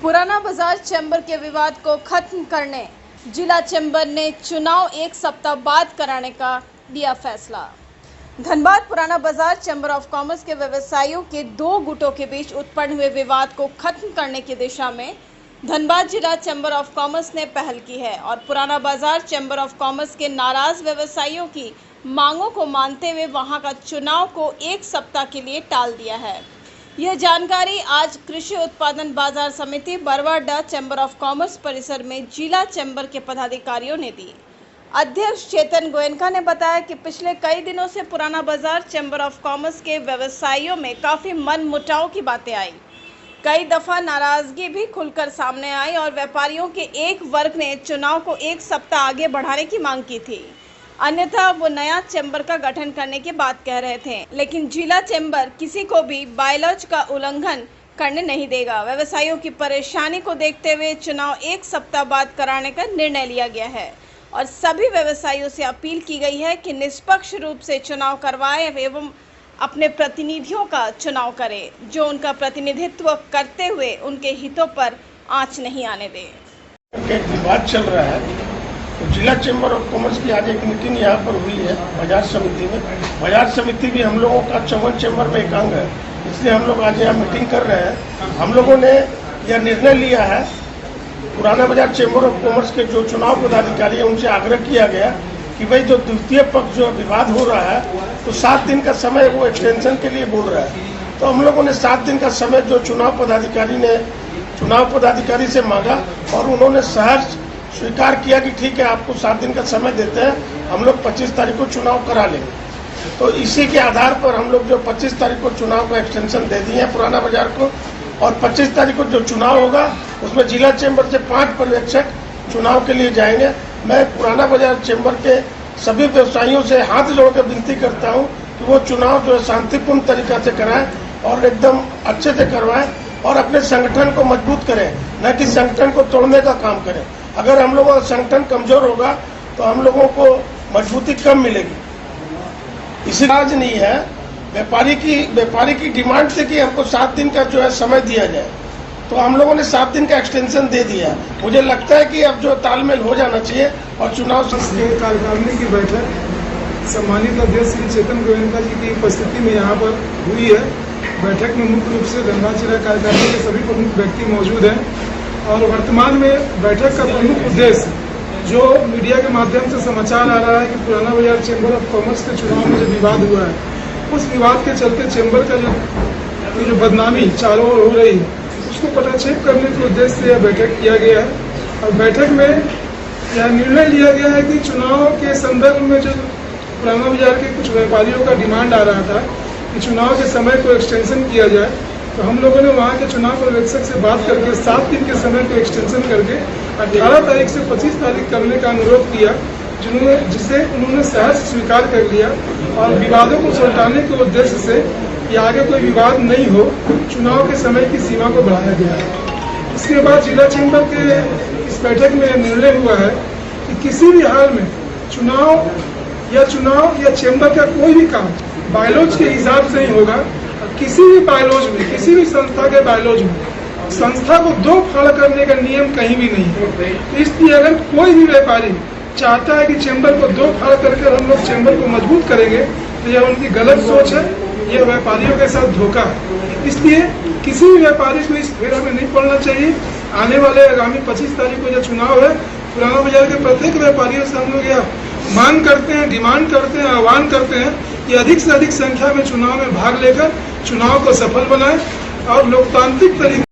पुराना बाजार चैम्बर के विवाद को खत्म करने जिला चैम्बर ने चुनाव एक सप्ताह बाद कराने का लिया फैसला। धनबाद पुराना बाजार चैम्बर ऑफ कॉमर्स के व्यवसायियों के दो गुटों के बीच उत्पन्न हुए विवाद को खत्म करने की दिशा में धनबाद जिला चैम्बर ऑफ कॉमर्स ने पहल की है और पुराना बाजार चैम्बर ऑफ कॉमर्स के नाराज व्यवसायियों की मांगों को मानते हुए वहां का चुनाव को एक सप्ताह के लिए टाल दिया है। यह जानकारी आज कृषि उत्पादन बाजार समिति बरवाडा चैम्बर ऑफ कॉमर्स परिसर में जिला चैम्बर के पदाधिकारियों ने दी। अध्यक्ष चेतन गोयनका ने बताया कि पिछले कई दिनों से पुराना बाजार चैम्बर ऑफ कॉमर्स के व्यवसायियों में काफी मनमुटाव की बातें आई। कई दफा नाराजगी भी खुलकर सामने आई और व्यापारियों के एक वर्ग ने चुनाव को एक सप्ताह आगे बढ़ाने की मांग की थी, अन्यथा वो नया चैम्बर का गठन करने की बात कह रहे थे। लेकिन जिला चैम्बर किसी को भी बायलॉज का उल्लंघन करने नहीं देगा। व्यवसायियों की परेशानी को देखते हुए चुनाव एक सप्ताह बाद कराने का निर्णय लिया गया है और सभी व्यवसायियों से अपील की गई है कि निष्पक्ष रूप से चुनाव करवाएं एवं अपने प्रतिनिधियों का चुनाव करें, जो उनका प्रतिनिधित्व करते हुए उनके हितों पर आंच नहीं आने दें। एक विवाद चल रहा है तो जिला चैम्बर ऑफ कॉमर्स की आज एक मीटिंग यहाँ पर हुई है बाजार समिति में। बाजार समिति भी हम लोगों का चौवन चैम्बर में एक अंग है, इसलिए हम लोग आज यहाँ मीटिंग कर रहे हैं। हम लोगों ने यह निर्णय लिया है, पुराना बाजार चैम्बर ऑफ कॉमर्स के जो चुनाव पदाधिकारी है उनसे आग्रह किया गया कि भाई जो द्वितीय पक्ष जो विवाद हो रहा है तो 7 दिन का समय वो एक्सटेंशन के लिए बोल रहा है। तो हम लोगों ने 7 दिन का समय जो चुनाव पदाधिकारी से मांगा और उन्होंने सहर्ष स्वीकार किया कि ठीक है, आपको 7 दिन का समय देते हैं, हम लोग 25 तारीख को चुनाव करा लेंगे। तो इसी के आधार पर हम लोग जो 25 तारीख को चुनाव का एक्सटेंशन दे दिए हैं पुराना बाजार को, और 25 तारीख को जो चुनाव होगा उसमें जिला चैम्बर से 5 पर्यवेक्षक चुनाव के लिए जाएंगे। मैं पुराना बाजार चैम्बर के सभी व्यवसायियों से हाथ जोड़कर विनती करता हूं कि वो चुनाव जो है शांतिपूर्ण तरीका से कराएं और एकदम अच्छे से करवाएं और अपने संगठन को मजबूत करें, न कि संगठन को तोड़ने का काम करें। अगर हम लोगों का संगठन कमजोर होगा तो हम लोगों को मजबूती कम मिलेगी। इसी राज नहीं है, व्यापारी की डिमांड थी कि हमको 7 दिन का जो है समय दिया जाए, तो हम लोगों ने 7 दिन का एक्सटेंशन दे दिया। मुझे लगता है कि अब जो तालमेल हो जाना चाहिए और चुनाव कार्यकारिणी की बैठक सम्मानित अध्यक्ष श्री चेतन गोयनका जी की उपस्थिति में यहाँ पर हुई है। बैठक में मुख्य रूप से धनबाद जिला कार्यकारिणी के सभी प्रमुख व्यक्ति मौजूद हैं और वर्तमान में बैठक का प्रमुख उद्देश्य जो मीडिया के माध्यम से समाचार आ रहा है कि पुराना बाजार चैम्बर ऑफ कॉमर्स के चुनाव में जो विवाद हुआ है, उस विवाद के चलते चैम्बर का जो बदनामी चारों ओर हो रही है उसको पटाक्षेप करने के उद्देश्य से यह बैठक किया गया है। और बैठक में यह निर्णय लिया गया है कि चुनाव के संदर्भ में जो पुराना बाजार के कुछ व्यापारियों का डिमांड आ रहा था कि चुनाव के समय को एक्सटेंशन किया जाए, तो हम लोगों ने वहाँ के चुनाव पर्यवेक्षक से बात करके 7 दिन के समय को एक्सटेंशन करके 18 तारीख से 25 तारीख करने का अनुरोध किया, जिसे उन्होंने सहर्ष स्वीकार कर लिया और विवादों को सुलझाने के उद्देश्य से कि आगे कोई विवाद नहीं हो, चुनाव के समय की सीमा को बढ़ाया गया है। इसके बाद जिला चैम्बर के इस बैठक में यह निर्णय हुआ है कि किसी भी हाल में चुनाव या चैम्बर का कोई भी काम बायलॉज के हिसाब से ही होगा। किसी भी बायलॉज में, किसी भी संस्था के बायलॉज में संस्था को 2 फाड़ करने का नियम कहीं भी नहीं है। इसलिए अगर कोई भी व्यापारी चाहता है कि चैम्बर को 2 फाड़ करके हम लोग चैम्बर को मजबूत करेंगे, तो यह उनकी गलत सोच है, यह व्यापारियों के साथ धोखा है। इसलिए किसी भी व्यापारी को इस फेरा में नहीं पड़ना चाहिए। आने वाले आगामी 25 तारीख को जो चुनाव है, पुराना बाजार के प्रत्येक व्यापारियों से हम लोग यह मांग करते हैं, डिमांड करते हैं, आह्वान करते हैं कि अधिक से अधिक संख्या में चुनाव में भाग लेकर चुनाव को सफल बनाएं और लोकतांत्रिक तरीके